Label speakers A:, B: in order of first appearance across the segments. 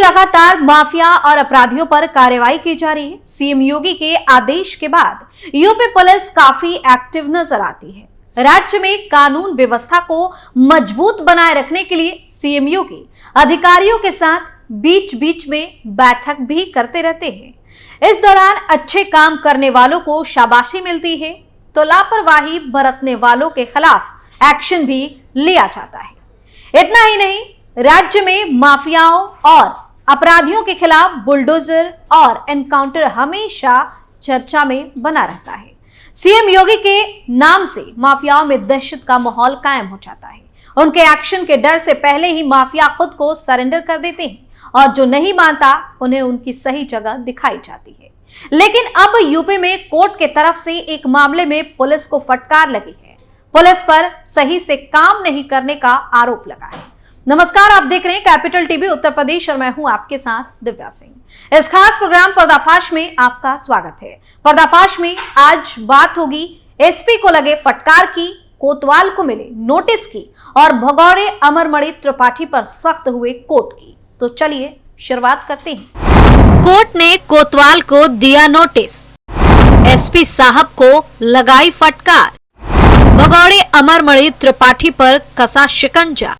A: लगातार माफिया और अपराधियों पर कार्रवाई की जा रही है। सीएम योगी के आदेश के बाद यूपी पुलिस काफी एक्टिव नजर आती है। राज्य में कानून व्यवस्था को मजबूत बनाए रखने के लिए सीएम योगी अधिकारियों के साथ बीच बीच में बैठक भी करते रहते हैं। इस दौरान अच्छे काम करने वालों को शाबाशी मिलती है तो लापरवाही बरतने वालों के खिलाफ एक्शन भी लिया जाता है। इतना ही नहीं, राज्य में माफियाओं और अपराधियों के खिलाफ बुलडोजर और एनकाउंटर हमेशा चर्चा में बना रहता है। सीएम योगी के नाम से माफियाओं में दहशत का माहौल कायम हो जाता है। उनके एक्शन के डर से पहले ही माफिया खुद को सरेंडर कर देते हैं और जो नहीं मानता उन्हें उनकी सही जगह दिखाई जाती है। लेकिन अब यूपी में कोर्ट के तरफ से एक मामले में पुलिस को फटकार लगी है। पुलिस पर सही से काम नहीं करने का आरोप लगा है। नमस्कार, आप देख रहे हैं कैपिटल टीवी उत्तर प्रदेश और मैं हूं आपके साथ दिव्या सिंह। इस खास प्रोग्राम पर्दाफाश में आपका स्वागत है। पर्दाफाश में आज बात होगी एसपी को लगे फटकार की, कोतवाल को मिले नोटिस की और भगौड़े अमरमणि त्रिपाठी पर सख्त हुए कोर्ट की। तो चलिए शुरुआत करते हैं। कोर्ट ने कोतवाल को दिया नोटिस, एसपी साहब को लगाई फटकार, भगौड़े अमरमणि त्रिपाठी पर कसा शिकंजा,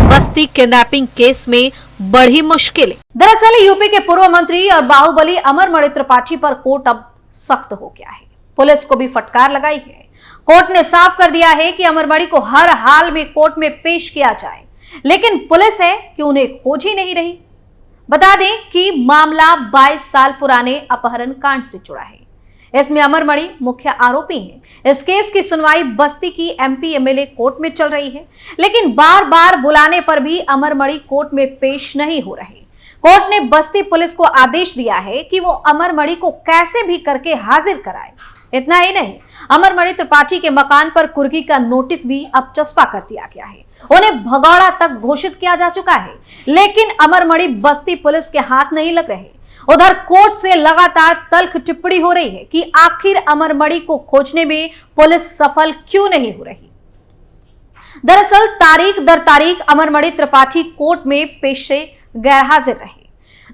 A: बस्ती किडनैपिंग केस में बढ़ी मुश्किलें। दरअसल यूपी के पूर्व मंत्री और बाहुबली अमरमणि त्रिपाठी पर कोर्ट अब सख्त हो गया है। पुलिस को भी फटकार लगाई है। कोर्ट ने साफ कर दिया है कि अमरमणि को हर हाल में कोर्ट में पेश किया जाए, लेकिन पुलिस है कि उन्हें खोज ही नहीं रही। बता दें कि मामला 22 साल पुराने अपहरण कांड से जुड़ा है। इसमें अमरमणि मुख्य आरोपी हैं। इस केस की सुनवाई बस्ती की एमपी एमएलए कोर्ट में चल रही है, लेकिन बार बार बुलाने पर भी अमरमणि कोर्ट में पेश नहीं हो रहे। कोर्ट ने बस्ती पुलिस को आदेश दिया है कि वो अमरमणि को कैसे भी करके हाजिर कराए। इतना ही नहीं, अमरमणि त्रिपाठी के मकान पर कुर्की का नोटिस भी अब चस्पा कर दिया गया है। उन्हें भगौड़ा तक घोषित किया जा चुका है, लेकिन अमरमणि बस्ती पुलिस के हाथ नहीं लग रहे। उधर कोर्ट से लगातार तल्ख टिप्पणी हो रही है कि आखिर अमरमणि को खोजने में पुलिस सफल क्यों नहीं हो रही। दरअसल तारीख दर तारीख अमरमणि त्रिपाठी कोर्ट में पेश से गैरहाजिर रहे,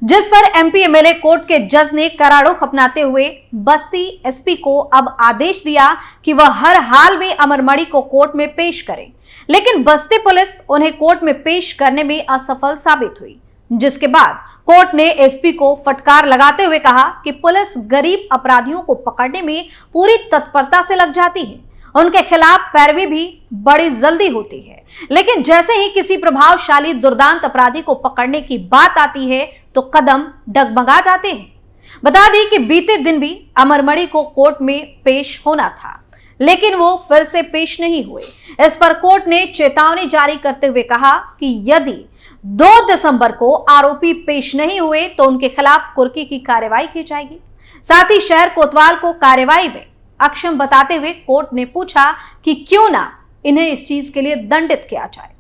A: जिस पर एमपी एमएलए कोर्ट के जज ने करारुख अपनाते हुए बस्ती एसपी को अब आदेश दिया कि वह हर हाल में अमरमणि को कोर्ट में पेश करे, लेकिन बस्ती पुलिस उन्हें कोर्ट में पेश करने में असफल साबित हुई। जिसके बाद कोर्ट ने एसपी को फटकार लगाते हुए कहा कि पुलिस गरीब अपराधियों को पकड़ने में पूरी तत्परता से लग जाती है, उनके खिलाफ पैरवी भी बड़ी जल्दी होती है, लेकिन जैसे ही किसी प्रभावशाली दुर्दांत अपराधी को पकड़ने की बात आती है तो कदम डगमगा जाते हैं। बता दें कि बीते दिन भी अमरमणि को कोर्ट में पेश होना था, लेकिन वो फिर से पेश नहीं हुए। इस पर कोर्ट ने चेतावनी जारी करते हुए कहा कि यदि 2 दिसंबर को आरोपी पेश नहीं हुए तो उनके खिलाफ कुर्की की कार्रवाई की जाएगी। साथ ही शहर कोतवाल को कार्रवाई में अक्षम बताते हुए कोर्ट ने पूछा कि क्यों ना इन्हें इस चीज के लिए दंडित किया जाए।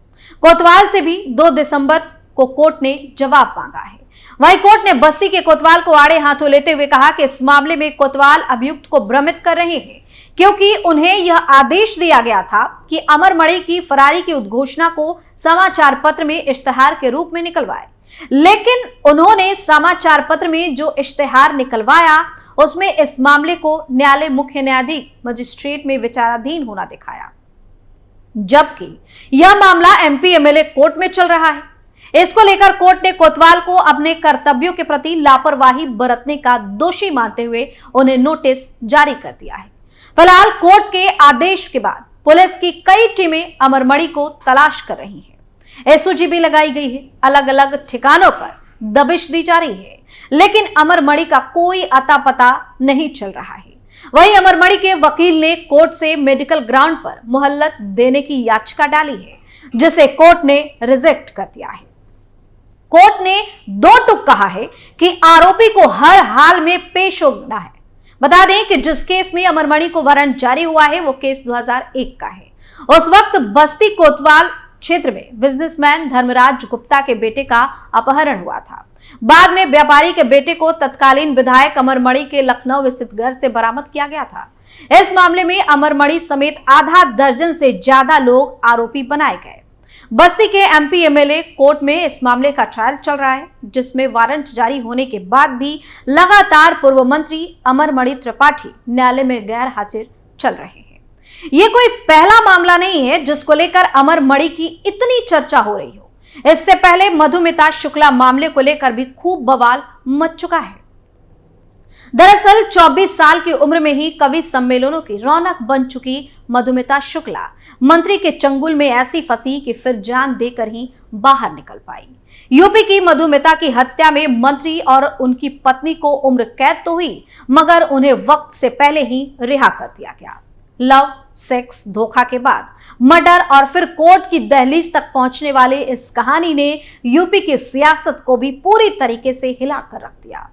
A: कोतवाल से भी 2 दिसंबर को कोर्ट ने जवाब मांगा है। वहीं कोर्ट ने बस्ती के कोतवाल को आड़े हाथों लेते हुए कहा कि इस मामले में कोतवाल अभियुक्त को भ्रमित कर रहे हैं, क्योंकि उन्हें यह आदेश दिया गया था कि अमरमणि की फरारी की उद्घोषणा को समाचार पत्र में इश्तेहार के रूप में निकलवाए, लेकिन उन्होंने समाचार पत्र में जो इश्तेहार निकलवाया उसमें इस मामले को न्यायालय मुख्य न्यायाधीश मजिस्ट्रेट में विचाराधीन होना दिखाया, जबकि यह मामला एमपी एमएलए कोर्ट में चल रहा है। इसको लेकर कोर्ट ने कोतवाल को अपने कर्तव्यों के प्रति लापरवाही बरतने का दोषी मानते हुए उन्हें नोटिस जारी कर दिया है। फिलहाल कोर्ट के आदेश के बाद पुलिस की कई टीमें अमरमणि को तलाश कर रही हैं। एसओजी भी लगाई गई है, अलग अलग ठिकानों पर दबिश दी जा रही है, लेकिन अमरमणि का कोई अता पता नहीं चल रहा है। वहीं अमरमणि के वकील ने कोर्ट से मेडिकल ग्राउंड पर मोहलत देने की याचिका डाली है, जिसे कोर्ट ने रिजेक्ट कर दिया है। कोर्ट ने 2 टूक कहा है कि आरोपी को हर हाल में पेश होना है। बता दें कि जिस केस में अमरमणि को वारंट जारी हुआ है वो केस 2001 का है। उस वक्त बस्ती कोतवाल क्षेत्र में बिजनेसमैन धर्मराज गुप्ता के बेटे का अपहरण हुआ था। बाद में व्यापारी के बेटे को तत्कालीन विधायक अमरमणि के लखनऊ स्थित घर से बरामद किया गया था। इस मामले में अमरमणि समेत आधा दर्जन से ज्यादा लोग आरोपी बनाए गए। बस्ती के एमपी एमएलए कोर्ट में इस मामले का ट्रायल चल रहा है, जिसमें वारंट जारी होने के बाद भी लगातार पूर्व मंत्री अमरमणि त्रिपाठी न्यायालय में गैर हाजिर चल रहे हैं। ये कोई पहला मामला नहीं है जिसको लेकर अमरमणि की इतनी चर्चा हो रही हो। इससे पहले मधुमिता शुक्ला मामले को लेकर भी खूब बवाल मच चुका है। दरअसल 24 साल की उम्र में ही कवि सम्मेलनों की रौनक बन चुकी मधुमिता शुक्ला मंत्री के चंगुल में ऐसी फंसी कि फिर जान देकर ही बाहर निकल पाई। यूपी की मधुमिता की हत्या में मंत्री और उनकी पत्नी को उम्र कैद तो हुई, मगर उन्हें वक्त से पहले ही रिहा कर दिया गया। लव, सेक्स, धोखा के बाद मर्डर और फिर कोर्ट की दहलीज तक पहुंचने वाले इस कहानी ने यूपी की सियासत को भी पूरी तरीके से हिलाकर रख दिया।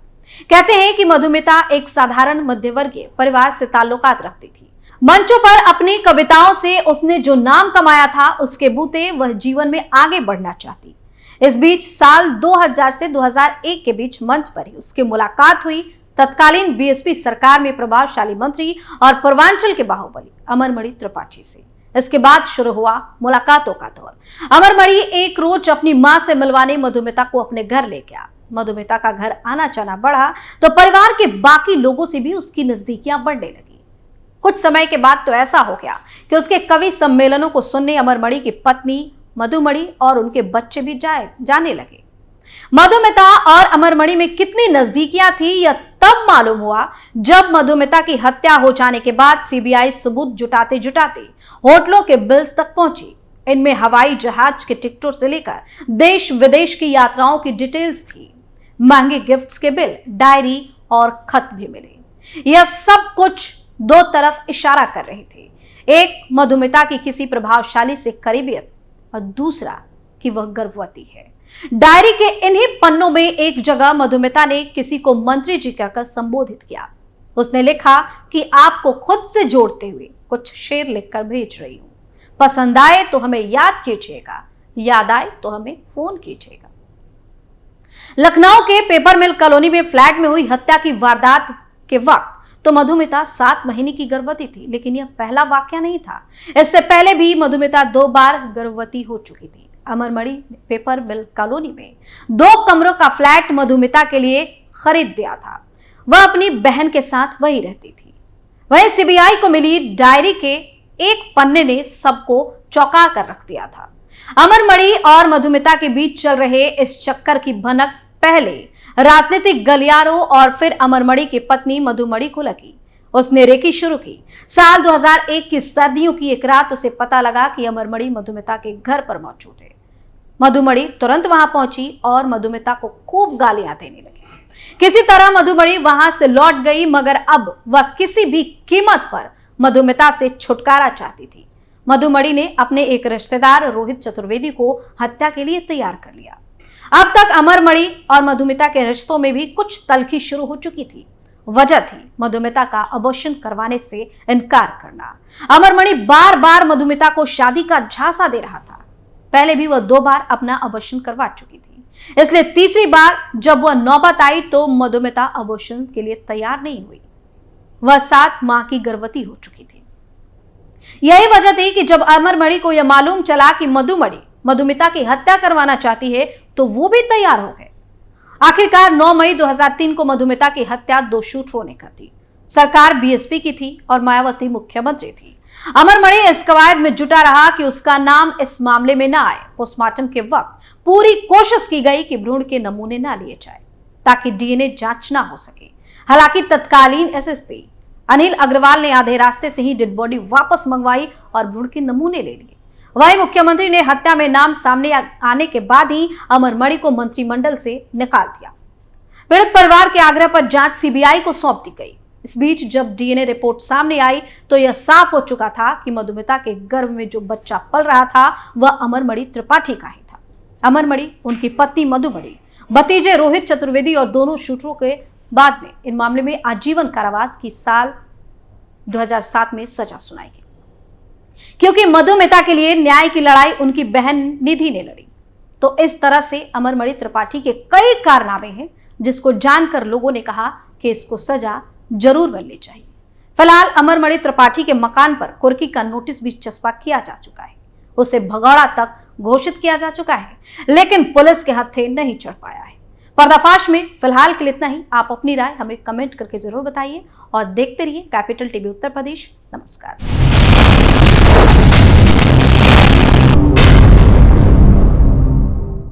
A: कहते हैं कि मधुमिता एक साधारण मध्यवर्गीय परिवार से ताल्लुकात रखती थी। मंचों पर अपनी कविताओं से उसने जो नाम कमाया था, उसके बूते वह जीवन में आगे बढ़ना चाहती। इस बीच साल 2000 से 2001 के बीच मंच पर ही उसकी मुलाकात हुई तत्कालीन बीएसपी सरकार में प्रभावशाली मंत्री और पूर्वांचल के बाहुबली अमरमणि त्रिपाठी से। इसके बाद शुरू हुआ मुलाकातों का दौर। अमरमणि एक रोज अपनी मां से मिलवाने मधुमिता को अपने घर ले गया। मधुमिता का घर आना जाना बढ़ा तो परिवार के बाकी लोगों से भी उसकी नजदीकियां बढ़ने लगी। कुछ समय के बाद तो ऐसा हो गया कि उसके कवि सम्मेलनों को सुनने अमरमणि की पत्नी मधुमणि और उनके बच्चे भी जाने लगे। मधुमिता और अमरमणि में कितनी नजदीकियां थी यह तब मालूम हुआ जब मधुमिता की हत्या हो जाने के बाद सीबीआई सबूत जुटाते जुटाते होटलों के बिल्स तक पहुंची। इनमें हवाई जहाज के टिकटों से लेकर देश विदेश की यात्राओं की डिटेल्स थी। महंगे गिफ्ट्स के बिल, डायरी और खत भी मिले। यह सब कुछ दो तरफ इशारा कर रहे थे। एक, मधुमिता की किसी प्रभावशाली से करीबियत और दूसरा कि वह गर्भवती है। डायरी के इन्हीं पन्नों में एक जगह मधुमिता ने किसी को मंत्री जी कहकर संबोधित किया। उसने लिखा कि आपको खुद से जोड़ते हुए कुछ शेर लिखकर भेज रही हूं। पसंद आए तो हमें याद कीजिएगा, याद आए तो हमें फोन कीजिएगा। लखनऊ के पेपर मिल कॉलोनी में फ्लैट में हुई हत्या की वारदात के वक्त तो मधुमिता 7 महीने की गर्भवती थी, लेकिन यह पहला वाकया नहीं था। इससे पहले भी मधुमिता 2 बार गर्भवती हो चुकी थी। अमरमणि ने पेपर मिल कॉलोनी में 2 कमरों का फ्लैट मधुमिता के लिए खरीद दिया था। वह अपनी बहन के साथ वहीं रहती थी। वहीं सीबीआई को मिली डायरी के एक पन्ने ने सबको चौंका कर रख दिया था। अमरमणि और मधुमिता के बीच चल रहे इस चक्कर की भनक पहले राजनीतिक गलियारों और फिर अमरमणि की पत्नी मधुमणि को लगी। उसने रेकी शुरू की। साल 2001 की सर्दियों की एक रात उसे पता लगा कि अमरमणि मधुमिता के घर पर मौजूद है। मधुमणि तुरंत वहां पहुंची और मधुमिता को खूब गालियां देने लगी। किसी तरह मधुमणि वहां से लौट गई, मगर अब वह किसी भी कीमत पर मधुमिता से छुटकारा चाहती थी। मधुमणि ने अपने एक रिश्तेदार रोहित चतुर्वेदी को हत्या के लिए तैयार कर लिया। अब तक अमरमणि और मधुमिता के रिश्तों में भी कुछ तल्खी शुरू हो चुकी थी। वजह थी मधुमिता का अबॉर्शन करवाने से इनकार करना। अमरमणि बार बार मधुमिता को शादी का झांसा दे रहा था। पहले भी वह 2 बार अपना अबॉर्शन करवा चुकी थी, इसलिए तीसरी बार जब वह नौबत आई तो मधुमिता अबॉर्शन के लिए तैयार नहीं हुई। वह 7 माह की गर्भवती हो चुकी थी। यही वजह थी कि जब अमरमणि को यह मालूम चला कि मधुमणि मधुमिता की हत्या करवाना चाहती है तो वो भी तैयार हो गए। आखिरकार 9 मई 2003 को मधुमिता की हत्या 2 शूटरों ने कर दी। सरकार बीएसपी की थी और मायावती मुख्यमंत्री थी। अमरमणि इस कवायद में जुटा रहा कि उसका नाम इस मामले में न आए। पोस्टमार्टम के वक्त पूरी कोशिश की गई कि भ्रूण के नमूने न लिए जाए ताकि डीएनए जांच ना हो सके। हालांकि तत्कालीन एसएसपी अनिल अग्रवाल ने आधे रास्ते से ही डेड बॉडी वापस मंगवाई और भ्रूण के नमूने ले लिए। वहीं मुख्यमंत्री ने हत्या में नाम सामने आने के बाद ही अमरमणि को मंत्रिमंडल से निकाल दिया। पीड़ित परिवार के आग्रह पर जांच सीबीआई को सौंप दी गई। इस बीच जब डीएनए रिपोर्ट सामने आई तो यह साफ हो चुका था कि मधुमिता के गर्भ में जो बच्चा पल रहा था वह अमरमणि त्रिपाठी का ही था। अमरमणि, उनकी पत्नी मधुमणि, भतीजे रोहित चतुर्वेदी और दोनों शूटरों के बाद में इन मामले में आजीवन कारावास की साल 2007 में सजा सुनाई गई। क्योंकि मधुमिता के लिए न्याय की लड़ाई उनकी बहन निधि ने लड़ी। तो इस तरह से अमरमणि त्रिपाठी के कई कारनामे हैं जिसको जानकर लोगों ने कहा कि इसको सजा जरूर मिलनी चाहिए। फिलहाल अमरमणि त्रिपाठी के मकान पर कुर्की का नोटिस भी चस्पा किया जा चुका है। उसे भगौड़ा तक घोषित किया जा चुका है, लेकिन पुलिस के हत्थे नहीं चढ़ पाया है। पर्दाफाश में फिलहाल के लिए इतना ही। आप अपनी राय हमें कमेंट करके जरूर बताइए और देखते रहिए कैपिटल टीवी उत्तर प्रदेश। नमस्कार।